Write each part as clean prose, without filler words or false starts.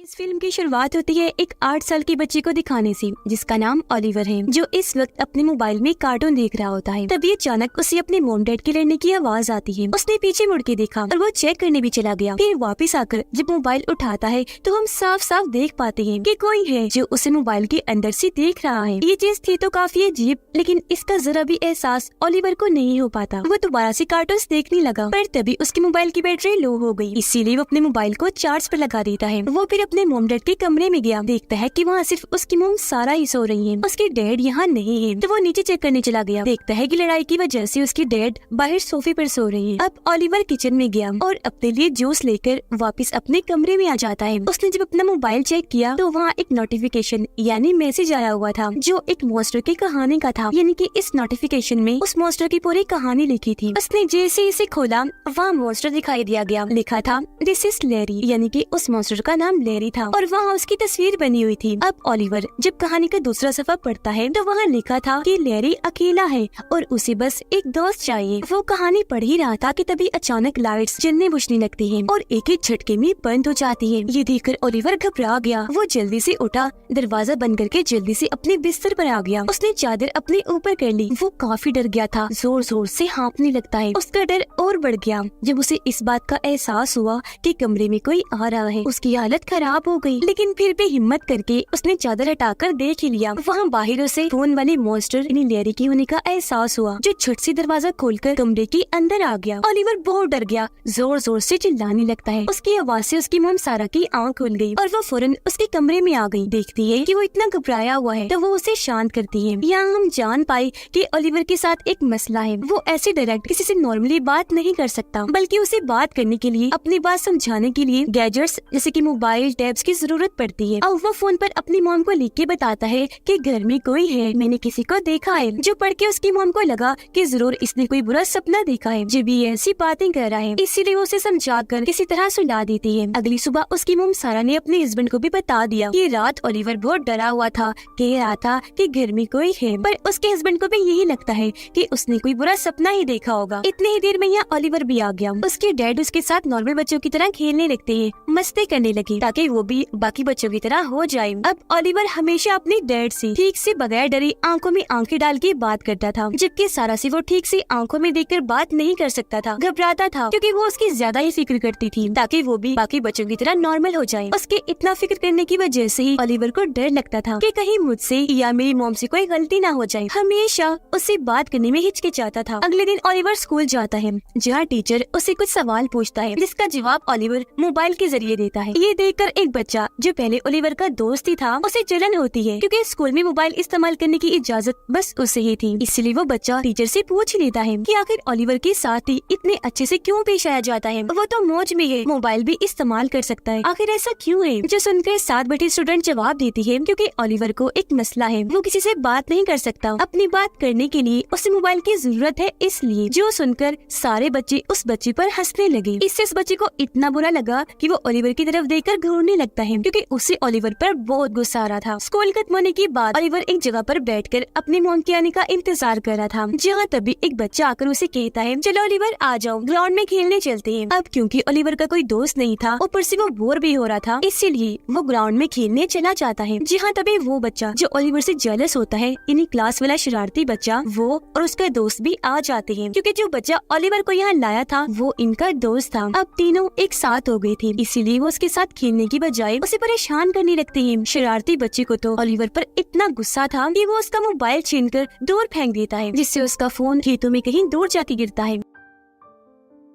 इस फिल्म की शुरुआत होती है एक 8 साल के बच्चे को दिखाने से, जिसका नाम ओलिवर है, जो इस वक्त अपने मोबाइल में कार्टून देख रहा होता है। तभी अचानक उसे अपने मॉम डैड के लड़ने की आवाज आती है। उसने पीछे मुड़ के देखा और वो चेक करने भी चला गया। फिर वापस आकर जब मोबाइल उठाता है तो हम साफ साफ देख पाते हैं कि कोई है जो उसे मोबाइल के अंदर से देख रहा है। ये चीज थी तो काफी अजीब, लेकिन इसका जरा भी एहसास ओलिवर को नहीं हो पाता। वो दोबारा से कार्टून देखने लगा, पर तभी उसके मोबाइल की बैटरी लो हो गई। इसीलिए वो अपने मोबाइल को चार्ज पर लगा देता है। वो फिर अपने मॉम डैड के कमरे में गया, देखता है कि वहाँ सिर्फ उसकी मॉम सारा ही सो रही है, उसके डैड यहाँ नहीं है। तो वो नीचे चेक करने चला गया, देखता है कि लड़ाई की वजह से उसकी डैड बाहर सोफे पर सो रही है। अब ओलिवर किचन में गया और अपने लिए जूस लेकर वापस अपने कमरे में आ जाता है। उसने जब अपना मोबाइल चेक किया तो वहाँ एक नोटिफिकेशन यानी मैसेज आया हुआ था, जो एक मॉन्स्टर की कहानी का था। यानी कि इस नोटिफिकेशन में उस मॉन्स्टर की पूरी कहानी लिखी थी। उसने जैसे इसे खोला, वहाँ मॉन्स्टर दिखाई दिया गया। लिखा था दिस इज लैरी, यानी कि उस मॉन्स्टर का नाम लैरी था और वहाँ उसकी तस्वीर बनी हुई थी। अब ओलिवर जब कहानी का दूसरा सफा पढ़ता है तो वहाँ लिखा था कि लैरी अकेला है और उसे बस एक दोस्त चाहिए। वो कहानी पढ़ ही रहा था कि तभी अचानक लाइट्स जलने बुझने लगती हैं और एक ही झटके में बंद हो जाती है। ये देखकर ओलिवर घबरा गया। वो जल्दी से उठा, दरवाजा बंद करके जल्दी से अपने बिस्तर पर आ गया। उसने चादर अपने ऊपर कर ली। वो काफी डर गया था, जोर जोर से हाँफने लगता है। उसका डर और बढ़ गया जब उसे इस बात का एहसास हुआ कि कमरे में कोई आ रहा है। उसकी हालत खराब हो गई, लेकिन फिर भी हिम्मत करके उसने चादर हटाकर देख ही लिया। वहाँ बाहर उसे फोन वाले मॉन्स्टर यानी लैरी की होने का एहसास हुआ, जो झट से दरवाजा खोलकर कमरे के अंदर आ गया। ओलिवर बहुत डर गया, जोर जोर से चिल्लाने लगता है। उसकी आवाज से उसकी मॉम सारा की आँख खुल गई और वो फौरन उसके कमरे में आ गई। देखती है कि वो इतना घबराया हुआ है तो वो उसे शांत करती है। यहाँ हम जान पाए कि ओलिवर के साथ एक मसला है। वो ऐसे डायरेक्ट किसी से नॉर्मली बात नहीं कर सकता, बल्कि उसे बात करने के लिए, अपनी बात समझाने के लिए गैजेट्स जैसे कि मोबाइल टैब्स की जरूरत पड़ती है। अब वो फोन पर अपनी मॉम को लिख के बताता है कि घर में कोई है, मैंने किसी को देखा है। जो पढ़ के उसकी मॉम को लगा कि जरूर इसने कोई बुरा सपना देखा है, जब ये ऐसी बातें कर रहा है। इसीलिए वो उसे समझाकर किसी तरह सुला देती है। अगली सुबह उसकी मॉम सारा ने अपने हस्बैंड को भी बता दिया कि रात ओलिवर बहुत डरा हुआ था, कह रहा था कि घर में कोई है, पर उसके हस्बैंड को भी यही लगता है कि उसने कोई बुरा सपना ही देखा होगा। इतनी ही देर में यहाँ ओलिवर भी आ गया। उसके डैड उसके साथ नॉर्मल बच्चों की तरह खेलने लगते हैं, मस्ती करने लगे ताकि वो भी बाकी बच्चों की तरह हो जाए। अब ओलिवर हमेशा अपने डैड से ठीक से बगैर डरे आंखों में आंखें डाल के बात करता था, जबकि सारा से वो ठीक से आंखों में देखकर बात नहीं कर सकता था। घबराता था क्योंकि वो उसकी ज्यादा ही फिक्र करती थी ताकि वो भी बाकी बच्चों की तरह नॉर्मल हो जाए। उसके इतना फिक्र करने की वजह से ही ओलिवर को डर लगता था कि कहीं मुझसे या मेरी मॉम से कोई गलती ना हो जाए। हमेशा उससे बात करने में हिचकिचाता था। अगले दिन ओलिवर स्कूल जाता है, जहाँ टीचर उसे कुछ सवाल पूछता है, जिसका जवाब ओलिवर मोबाइल के जरिए देता है। ये देखकर एक बच्चा जो पहले ओलिवर का दोस्त ही था, उसे जलन होती है क्योंकि स्कूल में मोबाइल इस्तेमाल करने की इजाजत बस उसे ही थी। इसलिए वो बच्चा टीचर से पूछ लेता है कि आखिर ओलिवर के साथ ही इतने अच्छे से क्यों पेश आया जाता है। वो तो मौज में है, मोबाइल भी इस्तेमाल कर सकता है, आखिर ऐसा क्यों है। जो सुनकर साथ बैठे स्टूडेंट जवाब देती है क्योंकि ओलिवर को एक मसला है, वो किसी से बात नहीं कर सकता। अपनी बात करने के लिए उसे मोबाइल की जरूरत है, इसलिए। जो सुनकर सारे बच्चे उस बच्चे पर हंसने लगे। इससे उस बच्चे को इतना बुरा लगा कि वो ओलिवर की तरफ देखकर घूरने लगता है क्योंकि उसे ओलिवर पर बहुत गुस्सा आ रहा था। स्कूल खत्म होने के बाद ओलिवर एक जगह पर बैठकर अपने मॉम के आने का इंतजार कर रहा था, जहाँ तभी एक बच्चा आकर उसे कहता है, चलो ओलिवर आ जाओ, ग्राउंड में खेलने चलते हैं। अब क्योंकि ओलिवर का कोई दोस्त नहीं था, ऊपर से वो बोर भी हो रहा था, इसीलिए वो ग्राउंड में खेलने चला जाता है। जहाँ तभी वो बच्चा जो ओलिवर से जेलस होता है, यानी क्लास वाला शरारती बच्चा, वो और उसका दोस्त भी आ जाते हैं क्योंकि जो बच्चा ओलिवर को यहाँ लाया था वो इनका दोस्त था। अब तीनों एक साथ हो गए थे, इसीलिए वो उसके साथ खेलने की बजाय उसे परेशान करने लगते हैं। शरारती बच्चे को तो ओलिवर पर इतना गुस्सा था कि वो उसका मोबाइल छीनकर दूर फेंक देता है, जिससे उसका फोन खेतों में कहीं दूर जाके गिरता है।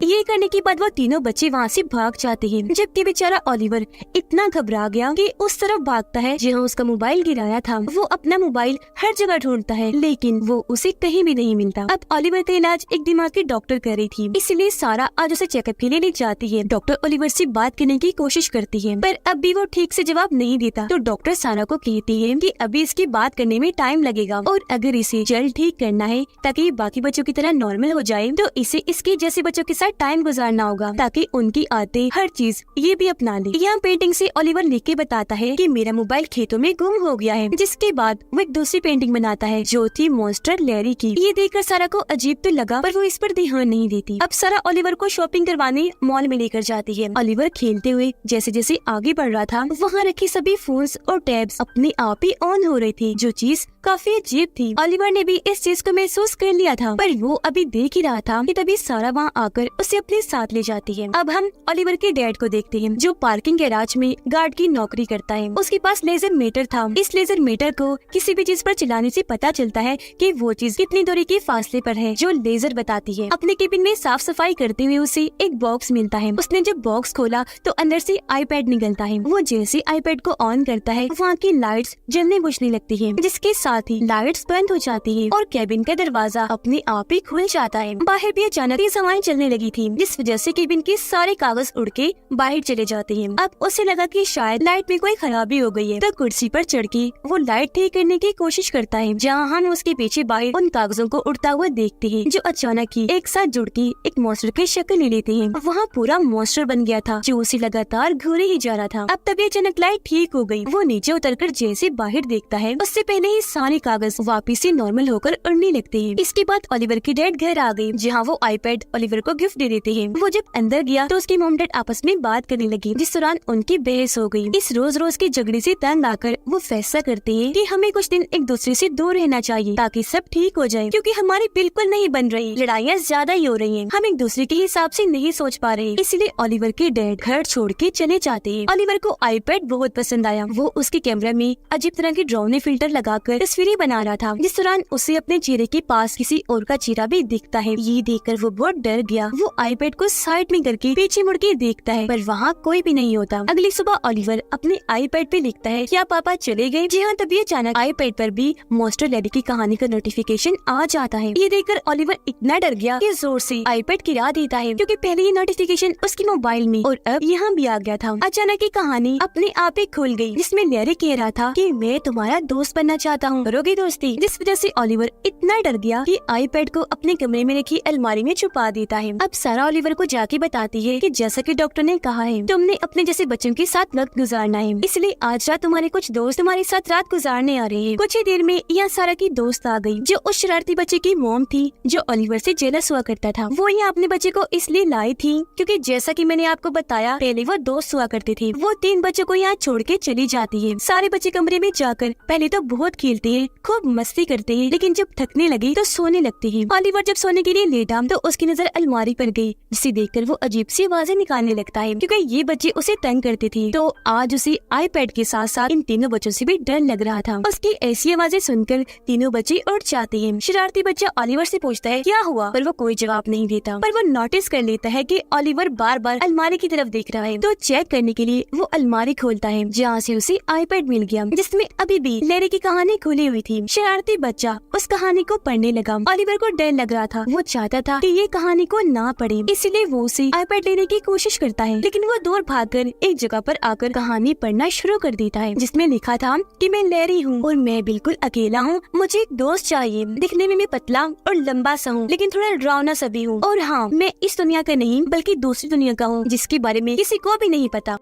ये करने के बाद वो तीनों बच्चे वहाँ से भाग जाते हैं, जबकि बेचारा ओलिवर इतना घबरा गया कि उस तरफ भागता है जहाँ उसका मोबाइल गिराया था। वो अपना मोबाइल हर जगह ढूंढता है, लेकिन वो उसे कहीं भी नहीं मिलता। अब ओलिवर का इलाज एक दिमाग की डॉक्टर कर रही थी, इसलिए सारा आज उसे चेकअप के लिए ले जाती है। डॉक्टर ओलिवर से बात करने की कोशिश करती है, पर अब भी वो ठीक से जवाब नहीं देता। तो डॉक्टर सारा को कहती है कि अभी इसकी बात करने में टाइम लगेगा और अगर इसे जल्द ठीक करना है ताकि बाकी बच्चों की तरह नॉर्मल हो जाए, तो इसे इसके जैसे बच्चों के साथ साथ टाइम गुजारना होगा ताकि उनकी आदतें हर चीज ये भी अपना ले। यहाँ पेंटिंग से ओलिवर लिख के बताता है कि मेरा मोबाइल खेतों में गुम हो गया है, जिसके बाद वो एक दूसरी पेंटिंग बनाता है जो थी मॉन्स्टर लैरी की। ये देखकर सारा को अजीब तो लगा पर वो इस पर ध्यान नहीं देती। अब सारा ओलिवर को शॉपिंग करवाने मॉल में लेकर जाती है। ओलिवर खेलते हुए जैसे जैसे आगे बढ़ रहा था वहाँ रखे सभी फोन्स और टैब्स अपने आप ही ऑन हो रही थी, जो चीज काफी अजीब थी। ओलिवर ने भी इस चीज को महसूस कर लिया था पर वो अभी देख ही रहा था कि तभी सारा वहाँ आकर उसे अपने साथ ले जाती है। अब हम ओलिवर के डैड को देखते हैं जो पार्किंग गैराज में गार्ड की नौकरी करता है। उसके पास लेजर मीटर था। इस लेजर मीटर को किसी भी चीज पर चलाने से पता चलता है कि वो चीज कितनी दूरी के फासले पर है, जो लेजर बताती है। अपने केबिन में साफ सफाई करते हुए उसे एक बॉक्स मिलता है। उसने जब बॉक्स खोला तो अंदर से आईपैड निकलता है। वो जैसे आईपैड को ऑन करता है वहाँ की लाइट्स जलने बुझने लगती है, जिसके साथ ही लाइट्स बंद हो जाती है और केबिन का दरवाजा अपने आप ही खुल जाता है। बाहर भी अचानक तेज हवाएं चलने लगी थी, जिस वजह से केबिन के सारे कागज उड़ के बाहर चले जाते हैं। अब उसे लगा कि शायद लाइट में कोई खराबी हो गई है, तो कुर्सी पर चढ़ के वो लाइट ठीक करने की कोशिश करता है। जहाँ हम उसके पीछे बाहर उन कागजों को उड़ता हुआ देखते हैं, जो अचानक ही एक साथ जुड़ के एक मॉन्स्टर की शक्ल ले लेते हैं। वहाँ पूरा मॉन्स्टर बन गया था जो उसे लगातार घूरे ही जा रहा था। अब तभी अचानक लाइट ठीक हो गई। वो नीचे उतरकर जैसे बाहर देखता है उससे पहले ही सारे कागज वापिस से नॉर्मल होकर उड़ने लगते हैं। इसके बाद ओलिवर के डैड घर आ गए, जहाँ वो आईपैड ओलिवर को गिफ्ट दे देते हैं। वो जब अंदर गया तो उसके मॉम डैड आपस में बात करने लगी, जिस दौरान उनकी बहस हो गई। इस रोज रोज के झगड़े से तंग आकर वो फैसला करते हैं कि हमें कुछ दिन एक दूसरे से दूर रहना चाहिए ताकि सब ठीक हो जाए, क्योंकि हमारी बिल्कुल नहीं बन रही, लड़ाइयाँ ज्यादा ही हो रही हैं, हम एक दूसरे के हिसाब से नहीं सोच पा रहे। इसलिए ओलिवर के डैड घर छोड़ के चले जाते हैं। ओलिवर को आईपैड बहुत पसंद आया। वो उसके कैमरा में अजीब तरह के ड्रोन फिल्टर लगाकर तस्वीरें बना रहा था, जिस दौरान उसे अपने चेहरे के पास किसी और का चेहरा भी दिखता है। ये देखकर वो बहुत डर गया। वो आईपैड को साइड में करके पीछे मुड़ के देखता है पर वहाँ कोई भी नहीं होता। अगली सुबह ओलिवर अपने आईपैड पे लिखता है क्या पापा चले गए। जी हाँ, तभी अचानक आईपैड पर भी मॉन्स्टर लैरी की कहानी का नोटिफिकेशन आ जाता है। ये देखकर ओलिवर इतना डर गया कि जोर से आईपैड गिरा देता है, क्योंकि पहले ये नोटिफिकेशन उसके मोबाइल में और अब यहाँ भी आ गया था। अचानक ये कहानी अपने आप ही खुल गई, जिसमें लैरी कह रहा था कि मैं तुम्हारा दोस्त बनना चाहता हूँ, करोगे दोस्ती। जिस वजह से ओलिवर इतना डर गया कि आईपैड को अपने कमरे में रखी अलमारी में छुपा देता है। अब सारा ओलिवर को जाके बताती है कि जैसा कि डॉक्टर ने कहा है तुमने अपने जैसे बच्चों के साथ वक्त गुजारना है, इसलिए आज रात तुम्हारे कुछ दोस्त तुम्हारे साथ रात गुजारने आ रहे हैं। कुछ ही देर में यहाँ सारा की दोस्त आ गई, जो उस शरारती बच्चे की मॉम थी जो ओलिवर से जेलस हुआ करता था। वो यहाँ अपने बच्चे को इसलिए लाई थी क्योंकि जैसा कि मैंने आपको बताया पहले वो दोस्त हुआ करते थे। वो 3 बच्चों को यहाँ छोड़ के चली जाती है। सारे बच्चे कमरे में जाकर पहले तो बहुत खेलते हैं, खूब मस्ती करते हैं, लेकिन जब थकने लगे तो सोने लगते हैं। ओलिवर जब सोने के लिए लेटा तो उसकी नजर अलमारी पर गई, जिसे देखकर वो अजीब सी आवाजें निकालने लगता है, क्योंकि ये बच्चे उसे तंग करते थे। तो आज उसे आईपैड के साथ साथ इन तीनों बच्चों से भी डर लग रहा था। उसकी ऐसी आवाजें सुनकर तीनों बच्चे उठ जाते हैं। शरारती बच्चा ओलिवर से पूछता है क्या हुआ, पर वो कोई जवाब नहीं देता। पर वो नोटिस कर लेता है कि ओलिवर बार बार अलमारी की तरफ देख रहा है, तो चेक करने के लिए वो अलमारी खोलता है, जहाँ से उसे आईपैड मिल गया, जिसमें अभी भी लैरी की कहानी खुली हुई थी। शरारती बच्चा उस कहानी को पढ़ने लगा। ओलिवर को डर लग रहा था, वो चाहता था कि ये कहानी को ना पढ़े, इसलिए वो उसे आईपैड लेने की कोशिश करता है, लेकिन वो दूर भागकर एक जगह पर आकर कहानी पढ़ना शुरू कर देता है, जिसमें लिखा था कि मैं लैरी हूँ और मैं बिल्कुल अकेला हूँ, मुझे एक दोस्त चाहिए। दिखने में मैं पतला और लंबा सा हूँ, लेकिन थोड़ा डरावना सा भी हूँ, और हाँ, मैं इस दुनिया का नहीं बल्कि दूसरी दुनिया का हूँ, जिसके बारे में किसी को भी नहीं पता।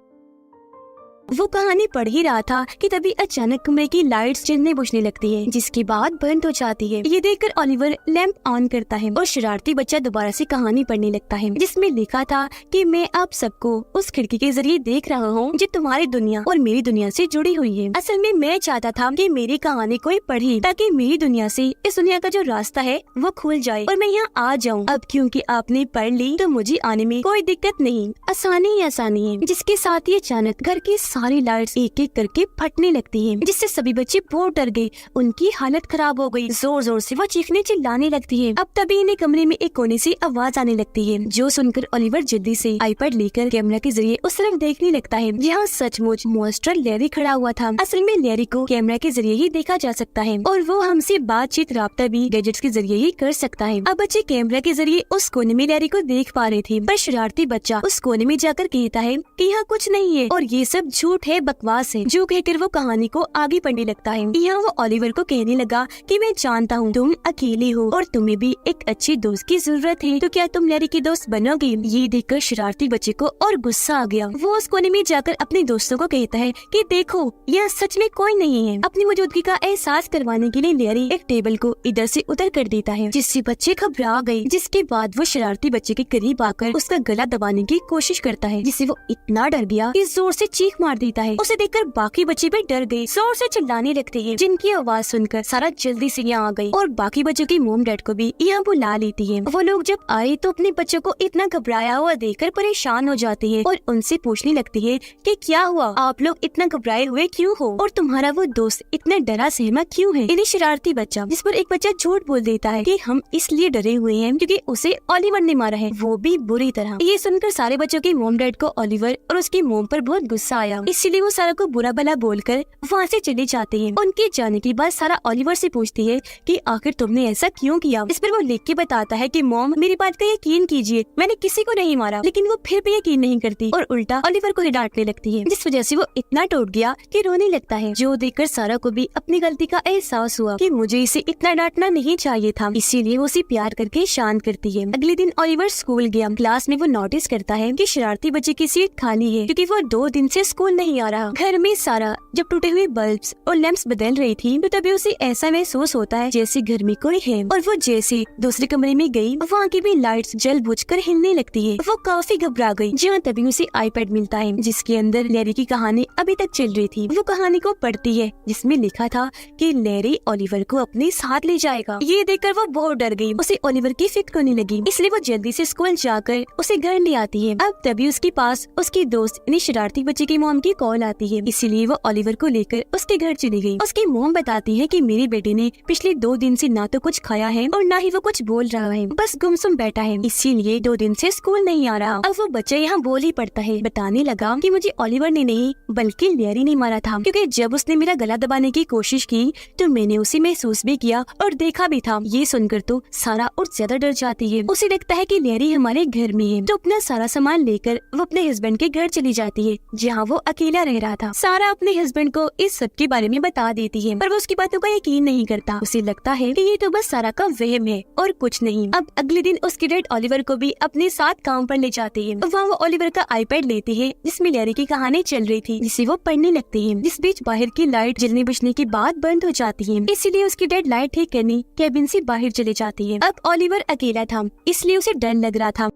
वो कहानी पढ़ ही रहा था कि तभी अचानक कमरे की लाइट्स जलने बुझने लगती है, जिसके बाद बंद हो जाती है। ये देखकर ओलिवर लैंप ऑन करता है और शरारती बच्चा दोबारा से कहानी पढ़ने लगता है, जिसमें लिखा था कि मैं आप सबको उस खिड़की के जरिए देख रहा हूँ जो तुम्हारी दुनिया और मेरी दुनिया से जुड़ी हुई है। असल में मैं चाहता था कि मेरी कहानी कोई पढ़े, ताकि मेरी दुनिया से इस दुनिया का जो रास्ता है वो खुल जाए और मैं यहाँ आ जाऊँ। अब क्योंकि आपने पढ़ ली तो मुझे आने में कोई दिक्कत नहीं, आसानी ही आसानी है। जिसके साथ ही अचानक घर की सारी लाइट्स एक एक करके फटने लगती हैं, जिससे सभी बच्चे बहुत डर गए। उनकी हालत खराब हो गई, जोर जोर से वो चीखने चिल्लाने लगती है। अब तभी इन्हें कमरे में एक कोने से आवाज आने लगती है, जो सुनकर ओलिवर जल्दी से आईपैड लेकर कैमरा के जरिए उस तरफ देखने लगता है, जहाँ सचमुच मॉन्स्टर लैरी खड़ा हुआ था। असल में लैरी को कैमरा के जरिए ही देखा जा सकता है और वो हमसे बातचीत राब्ता भी गैजेट्स के जरिए ही कर सकता है। अब बच्चे कैमरा के जरिए उस कोने में लैरी को देख पा रहे थे, पर शरारती बच्चा उस कोने में जाकर कहता है कि यहाँ कुछ नहीं है और ये सब झूठ झूठ है, बकवास है, जो कहकर वो कहानी को आगे पढ़ने लगता है। यहाँ वो ओलिवर को कहने लगा कि मैं जानता हूँ तुम अकेले हो और तुम्हें भी एक अच्छी दोस्त की जरूरत है, तो क्या तुम लैरी की दोस्त बनोगे? ये देखकर शरारती बच्चे को और गुस्सा आ गया। वो उस कोने में जाकर अपने दोस्तों को कहता है कि देखो यह सच में कोई नहीं है। अपनी मौजूदगी का एहसास करवाने के लिए लैरी एक टेबल को इधर से उधर कर देता है, जिससे बच्चे घबरा गए। जिसके बाद वो शरारती बच्चे के करीब आकर उसका गला दबाने की कोशिश करता है, जिससे वो इतना डर गया कि जोर से चीख मार देता है। उसे देखकर बाकी बच्चे भी डर गए, जोर से चिल्लाने लगते हैं, जिनकी आवाज सुनकर सारा जल्दी से यहाँ आ गई और बाकी बच्चों की मोम डैड को भी यहाँ बुला लेती है। वो लोग जब आए तो अपने बच्चों को इतना घबराया हुआ देखकर परेशान हो जाती है और उनसे पूछने लगती है कि क्या हुआ, आप लोग इतना घबराए हुए क्यों हो और तुम्हारा वो दोस्त इतना डरा सहमा क्यों है? इन्हें शरारती बच्चा, जिस पर एक बच्चा झूठ बोल देता है कि हम इसलिए डरे हुए हैं क्योंकि उसे ओलिवर ने मारा है, वो भी बुरी तरह। ये सुनकर सारे बच्चों के मोम डैड को ओलिवर और उसकी मोम पर बहुत गुस्सा आया, इसीलिए वो सारा को बुरा भला बोलकर वहाँ से चले जाते हैं। उनके जाने के बाद सारा ओलिवर से पूछती है कि आखिर तुमने ऐसा क्यों किया? इस पर वो लिख के बताता है कि मॉम मेरी बात का यकीन कीजिए, मैंने किसी को नहीं मारा। लेकिन वो फिर भी यकीन नहीं करती और उल्टा ओलिवर को ही डांटने लगती है, जिस वजह से वो इतना टूट गया कि रोने लगता है। जो देखकर सारा को भी अपनी गलती का एहसास हुआ कि मुझे इसे इतना डांटना नहीं चाहिए था, इसीलिए वो उसे प्यार करके शांत करती है। अगले दिन ओलिवर स्कूल गया। क्लास में वो नोटिस करता है कि शरारती बच्चे की सीट खाली है क्योंकि वो 2 दिन से स्कूल नहीं आ रहा। घर में सारा जब टूटे हुए बल्ब्स और लैंप्स बदल रही थी तो तभी उसे ऐसा महसूस होता है जैसे घर में कोई है, और वो जैसे दूसरे कमरे में गई वहाँ की भी लाइट्स जल बुझकर हिलने लगती है। वो काफी घबरा गई। जहाँ तभी उसे आईपैड मिलता है जिसके अंदर लैरी की कहानी अभी तक चल रही थी। वो कहानी को पढ़ती है जिसमें लिखा था कि लैरी ओलिवर को अपने साथ ले जाएगा। ये देखकर वो बहुत डर गई। उसे ओलिवर की फिक्र होने लगी, इसलिए वो जल्दी से स्कूल जाकर उसे घर ले आती है। अब तभी उसके पास उसकी दोस्त यानी शरारती बच्चे की मॉम की कॉल आती है, इसीलिए वो ओलिवर को लेकर उसके घर चली गई। उसकी मॉम बताती है कि मेरे बेटे ने पिछले 2 दिन से ना तो कुछ खाया है और ना ही वो कुछ बोल रहा है, बस गुमसुम बैठा है, इसीलिए 2 दिन से स्कूल नहीं आ रहा। अब वो बच्चा यहाँ बोल ही पड़ता है, बताने लगा कि मुझे ओलिवर ने नहीं बल्कि लैरी ने मारा था, क्योंकि जब उसने मेरा गला दबाने की कोशिश की तो मैंने उसे महसूस भी किया और देखा भी था। ये सुनकर तो सारा और ज्यादा डर जाती है। उसे लगता है कि लैरी हमारे घर में है, तो अपना सारा सामान लेकर वो अपने हस्बैंड के घर चली जाती है जहाँ वो अकेला रह रहा था। सारा अपने हस्बैंड को इस सब के बारे में बता देती है, पर वो उसकी बातों का यकीन नहीं करता। उसे लगता है कि ये तो बस सारा का वहम है और कुछ नहीं। अब अगले दिन उसके डैड ओलिवर को भी अपने साथ काम पर ले जाते हैं। वहाँ वो ओलिवर का आईपैड लेते हैं जिसमें लैरी की कहानी चल रही थी, जिसे वो पढ़ने लगते हैं। इस बीच बाहर की लाइट जलने बुझने के बाद बंद हो जाती है, इसीलिए उसकी डैड लाइट ठीक करने कैबिन से बाहर चले जाती है। अब ओलिवर अकेला था, इसलिए उसे डर लग रहा था।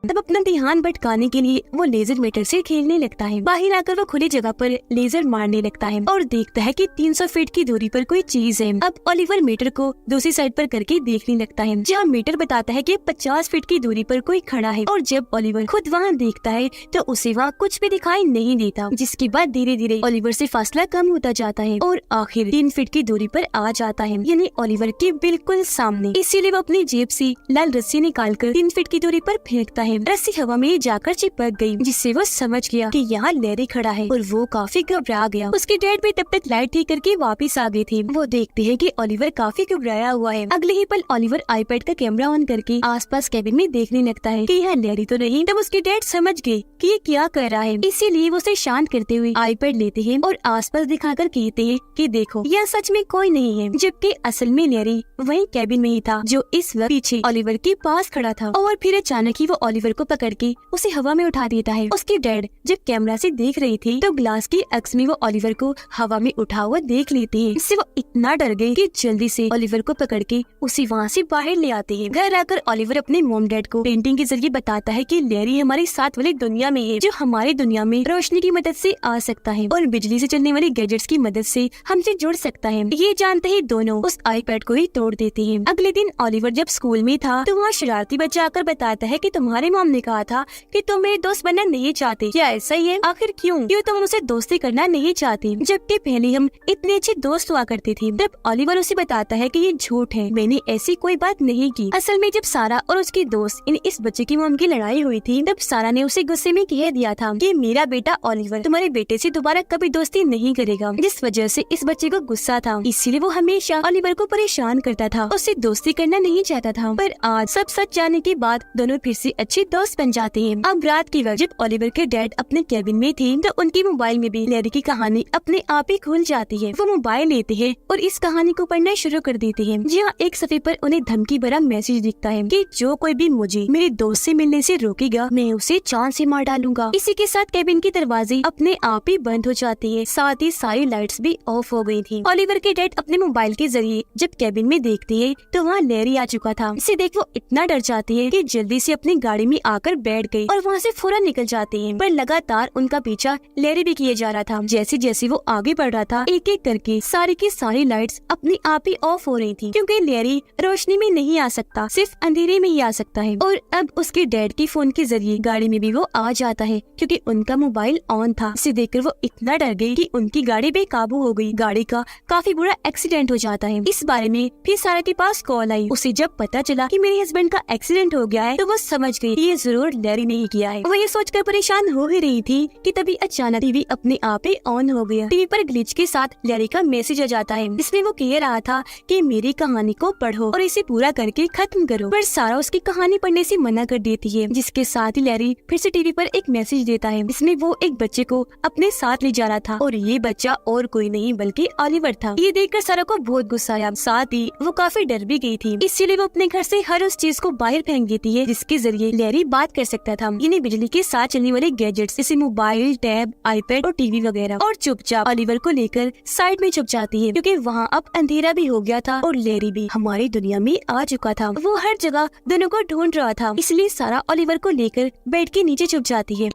तब अपना ध्यान भटकाने के लिए वो लेजर मीटर से खेलने लगता है। बाहर आकर वो खुली जगह पर लेजर मारने लगता है और देखता है कि 300 फीट की दूरी पर कोई चीज है। अब ओलिवर मीटर को दूसरी साइड पर करके देखने लगता है, जहाँ मीटर बताता है कि 50 फीट की दूरी पर कोई खड़ा है। और जब ओलिवर खुद वहाँ देखता है तो उसे वहाँ कुछ भी दिखाई नहीं देता, जिसके बाद धीरे धीरे ओलिवर से फासला कम होता जाता है और आखिर 3 फीट की दूरी पर आ जाता है, यानी ओलिवर के बिल्कुल सामने। इसीलिए वो अपनी जेब से लाल रस्सी निकालकर 3 फीट की दूरी पर फेंकता है। रस्सी हवा में जाकर चिपक गई, जिससे वो समझ गया कि यहाँ लैरी खड़ा है और वो काफी घबरा गया। उसके डैड भी तब तक लाइट ठीक करके वापस आ गए थे। वो देखते हैं कि ओलिवर काफी घबराया हुआ है। अगले ही पल ओलिवर आईपैड का कैमरा ऑन करके आसपास कैबिन में देखने लगता है कि यहाँ लैरी तो नहीं। तब उसके डैड समझ गए कि ये क्या कर रहा है, इसीलिए वो उसे शांत करते हुए आईपैड लेते हैं और आसपास दिखाकर कहते हैं कि देखो यह सच में कोई नहीं है, जबकि असल में लैरी वही कैबिन में ही था जो इस वक्त पीछे ओलिवर के पास खड़ा था। और फिर अचानक ही वो ओलिवर को पकड़ के उसे हवा में उठा देता है। उसके डैड जब कैमरा से देख रही थी तो ग्लास की अक्स में वो ओलिवर को हवा में उठा हुआ देख लेते हैं। इससे वो इतना डर गए कि जल्दी से ओलिवर को पकड़ के उसे वहाँ से बाहर ले आते हैं। घर आकर ओलिवर अपने मॉम डैड को पेंटिंग के जरिए बताता है कि लैरी हमारी साथ वाली दुनिया में है, जो हमारी दुनिया में रोशनी की मदद से आ सकता है और बिजली से चलने वाले गैजेट्स की मदद से हमसे जुड़ सकता है। ये जानते ही दोनों उस आईपैड को ही तोड़ देते हैं। अगले दिन ओलिवर जब स्कूल में था तो वहाँ शरारती बच्चा आकर बताता है कि तुम्हारे मॉम ने कहा था कि तुम मेरे दोस्त बनना नहीं चाहते, क्या ऐसा ही है? आखिर क्यों तुम मुझसे दोस्ती करना नहीं चाहते, जबकि पहले हम इतने अच्छे दोस्त हुआ करते थे। तब ओलिवर उसे बताता है कि ये झूठ है, मैंने ऐसी कोई बात नहीं की। असल में जब सारा और उसकी दोस्त इस बच्चे की मॉम की लड़ाई हुई थी तब सारा ने उसे गुस्से में कह दिया था कि मेरा बेटा ओलिवर तुम्हारे बेटे से दोबारा कभी दोस्ती नहीं करेगा, जिस वजह से इस बच्चे को गुस्सा था, इसीलिए वो हमेशा ओलिवर को परेशान करता था, उससे दोस्ती करना नहीं चाहता था। पर आज सब सच जानने के बाद दोनों फिर से अच्छे अच्छे दोस्त बन जाते हैं। अब रात की वक्त जब ओलिवर के डैड अपने कैबिन में थे तो उनकी मोबाइल में भी लैरी की कहानी अपने आप ही खुल जाती है। वो मोबाइल लेते हैं और इस कहानी को पढ़ना शुरू कर देते हैं। जहाँ एक सफ़े पर उन्हें धमकी भरा मैसेज दिखता है कि जो कोई भी मुझे मेरे दोस्त से मिलने से रोकेगा मैं उसे चांद से मार डालूंगा। इसी के साथ कैबिन की दरवाजे अपने आप ही बंद हो जाती है, साथ ही सारी लाइट्स भी ऑफ हो गई थी। ओलिवर के डैड अपने मोबाइल के जरिए जब कैबिन में देखते हैं तो वहाँ लैरी आ चुका था। इसे देख वो इतना डर जाती है कि जल्दी से अपनी गाड़ी में आकर बैठ गई और वहाँ से फौरन निकल जाती है। पर लगातार उनका पीछा लैरी भी किए जा रहा था। जैसे जैसे वो आगे बढ़ रहा था एक एक करके सारी की सारी लाइट्स अपने आप ही ऑफ हो रही थी, क्योंकि लैरी रोशनी में नहीं आ सकता, सिर्फ अंधेरे में ही आ सकता है। और अब उसके डैड के फोन के जरिए गाड़ी में भी वो आ जाता है क्योंकि उनका मोबाइल ऑन था। इसे देखकर वो इतना डर गई कि उनकी गाड़ी बेकाबू हो गई। गाड़ी का काफी बुरा एक्सीडेंट हो जाता है। इस बारे में फिर सारा के पास कॉल आई। उसे जब पता चला कि मेरे हस्बैंड का एक्सीडेंट हो गया है तो वो समझ गई कि ये जरूर लैरी ने ही किया है। वो ये सोचकर परेशान हो ही रही थी कि तभी अचानक टीवी अपने आप ही ऑन हो गया। टीवी पर ग्लिच के साथ लैरी का मैसेज आ जाता है जिसमें वो कह रहा था कि मेरी कहानी को पढ़ो और इसे पूरा करके खत्म करो। पर सारा उसकी कहानी पढ़ने से मना कर देती है, जिसके साथ ही लैरी फिर से टीवी पर एक मैसेज देता है जिसमें वो एक बच्चे को अपने साथ ले जा रहा था और ये बच्चा और कोई नहीं बल्कि ओलिवर था। ये देखकर सारा को बहुत गुस्सा आया, साथ ही वो काफी डर भी गई थी। इसीलिए वो अपने घर से हर उस चीज को बाहर फेंक देती है जिसके जरिए लैरी बात कर सकता था, यानी बिजली के साथ चलने वाले गैजेट्स जैसे मोबाइल, टैब, आईपैड और टीवी वगैरह। और चुपचाप ओलिवर को लेकर साइड में छुप जाती है क्योंकि वहाँ अब अंधेरा भी हो गया था और लैरी भी हमारी दुनिया में आ चुका था। वो हर जगह दोनों को ढूंढ रहा था, इसलिए सारा ओलिवर को लेकर बेड के नीचे छुप जाती है।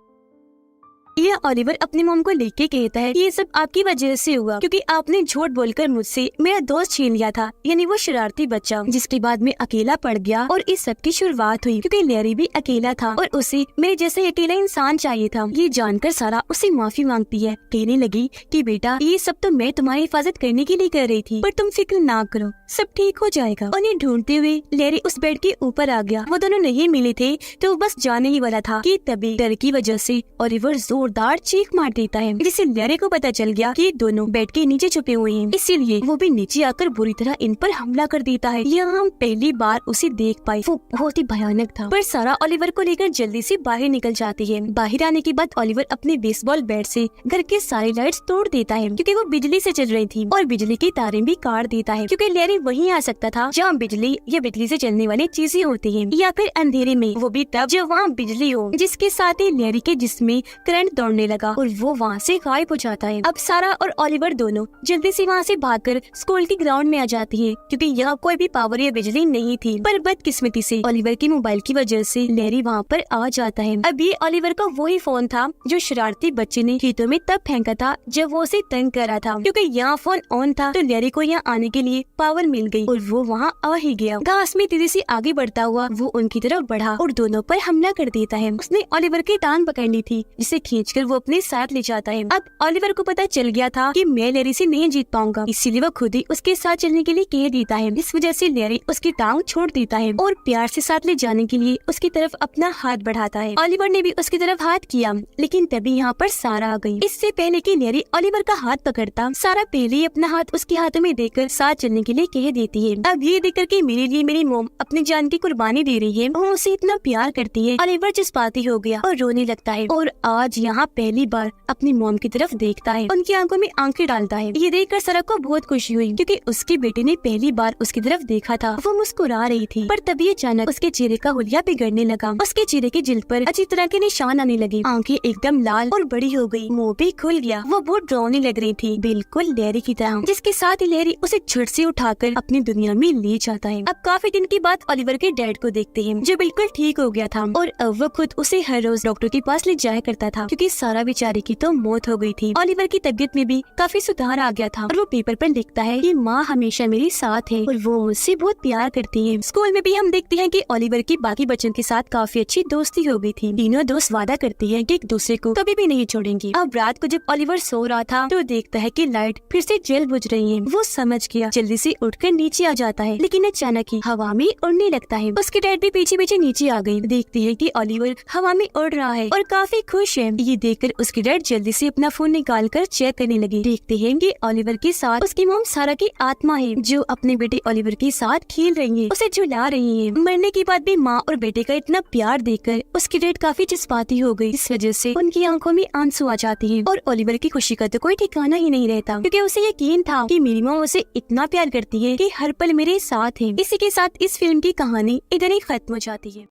यह ओलिवर अपनी मॉम को लेके कहता है कि ये सब आपकी वजह से हुआ क्योंकि आपने झूठ बोलकर मुझसे मेरा दोस्त छीन लिया था, यानी वो शरारती बच्चा जिसके बाद में अकेला पड़ गया और इस सब की शुरुआत हुई क्योंकि लैरी भी अकेला था और उसे मेरे जैसे अकेला इंसान चाहिए था। ये जानकर सारा उसे माफी मांगती है, कहने लगी कि बेटा ये सब तो मैं तुम्हारी हिफाजत करने के लिए कर रही थी, पर तुम फिक्र ना करो, सब ठीक हो जाएगा। उन्हें ढूंढते हुए लैरी उस बेड के ऊपर आ गया। वो दोनों नहीं मिले थे तो बस जाने ही वाला था कि तभी डर की वजह से ओलिवर जोरदार चीख मार देता है, जिससे लैरी को पता चल गया कि दोनों बेड के नीचे छुपे हुए हैं। इसीलिए वो भी नीचे आकर बुरी तरह इन पर हमला कर देता है। यह हम पहली बार उसे देख पाए, वो बहुत ही भयानक था। पर सारा ओलिवर को लेकर जल्दी से बाहर निकल जाती है। बाहर आने के बाद ओलिवर अपने बेसबॉल बैट से घर के सारी लाइट्स तोड़ देता है क्योंकि वो बिजली से चल रही थी और बिजली की तारें भी काट देता है क्योंकि लैरी वहीं आ सकता था जहाँ बिजली या बिजली से चलने वाली चीजें होती है, या फिर अंधेरे में, वो भी तब जब वहाँ बिजली हो। जिसके साथ ही लैरी के जिस्म में करंट दौड़ने लगा और वो वहाँ से गायब हो जाता है। अब सारा और ओलिवर दोनों जल्दी से वहाँ से भागकर स्कूल के ग्राउंड में आ जाती है क्योंकि यहाँ कोई भी पावर या बिजली नहीं थी। पर बदकिस्मती से ओलिवर के मोबाइल की वजह से लैरी वहाँ पर आ जाता है। अब ये ओलिवर का वही फोन था जो शरारती बच्चे ने खेतों में तब फेंका था जब वो उसे तंग कर रहा था। क्योंकि यहाँ फोन ऑन था तो लैरी को यहाँ आने के लिए पावर मिल गई और वो वहाँ आ ही गया। घास में तेजी से आगे बढ़ता हुआ वो उनकी तरफ बढ़ा और दोनों पर हमला कर देता है। उसने ओलिवर की टांग पकड़ ली थी जिसे खींचकर वो अपने साथ ले जाता है। अब ओलिवर को पता चल गया था कि मैं लैरी से नहीं जीत पाऊंगा, इसीलिए वो खुद ही उसके साथ चलने के लिए कह देता है। इस वजह से लैरी उसकी टांग छोड़ देता है और प्यार से साथ ले जाने के लिए उसकी तरफ अपना हाथ बढ़ाता है। ओलिवर ने भी उसकी तरफ हाथ किया, लेकिन तभी यहाँ पर सारा आ गई। इससे पहले कि लैरी ओलिवर का हाथ पकड़ता, सारा पहले ही अपना हाथ उसके हाथों में देकर साथ चलने के लिए कह देती है। अब ये देखकर कि मेरे लिए मेरी मॉम अपनी जान की कुर्बानी दे रही है, वो उसे इतना प्यार करती है। ओलिवर जज्बाती हो गया और रोने लगता है और आज यहाँ पहली बार अपनी मॉम की तरफ देखता है, उनकी आंखों में आंखें डालता है। ये देखकर सारा को बहुत खुशी हुई क्योंकि उसके बेटे ने पहली बार उसकी तरफ देखा था। वो मुस्कुरा रही थी, पर तभी अचानक उसके चेहरे का हुलिया बिगड़ने लगा। उसके चेहरे की जिल्द पर अच्छी तरह के निशान आने लगे, आंखें एकदम लाल और बड़ी हो गई, मुंह भी खुल गया। वो बहुत डरावनी लग रही थी, बिल्कुल लैरी की तरह, जिसके साथ ही लैरी उसे झट से उठाकर अपनी दुनिया में ले जाता है। अब काफी दिन के बाद ओलिवर के डैड को देखते हैं जो बिल्कुल ठीक हो गया था और अब वो खुद उसे हर रोज डॉक्टर के पास ले जाया करता था क्योंकि सारा बेचारे की तो मौत हो गई थी। ओलिवर की तबीयत में भी काफी सुधार आ गया था और वो पेपर पर लिखता है कि माँ हमेशा मेरे साथ है और वो मुझसे बहुत प्यार करती है। स्कूल में भी हम देखते हैं कि ओलिवर की बाकी बच्चों के साथ काफी अच्छी दोस्ती हो गई थी। तीनों दोस्त वादा करते हैं कि एक दूसरे को कभी भी नहीं छोड़ेंगे। अब रात को जब ओलिवर सो रहा था तो देखता है कि लाइट फिर से जल बुझ रही है। वो समझ गया, जल्दी से उठकर नीचे आ जाता है, लेकिन अचानक ही हवा में उड़ने लगता है। उसके डैड भी पीछे पीछे नीचे आ गई। देखती है कि ओलिवर हवा में उड़ रहा है और काफी खुश है। ये देखकर उसकी डैड जल्दी से अपना फोन निकाल कर चेक करने लगी। देखते हैं कि ओलिवर के साथ उसकी मॉम सारा की आत्मा है जो अपने बेटे ओलिवर के साथ खेल रही है, उसे झुला रही है। मरने के बाद भी माँ और बेटे का इतना प्यार देखकर उसकी डैड काफी जज्बाती हो गई। इस वजह से उनकी आंखों में आंसू आ जाते हैं और ओलिवर की खुशी का तो कोई ठिकाना ही नहीं रहता, क्योंकि उसे यकीन था कि मेरी माँ उसे इतना प्यार करती है कि हर पल मेरे साथ है। इसी के साथ इस फिल्म की कहानी इधर ही खत्म हो जाती है।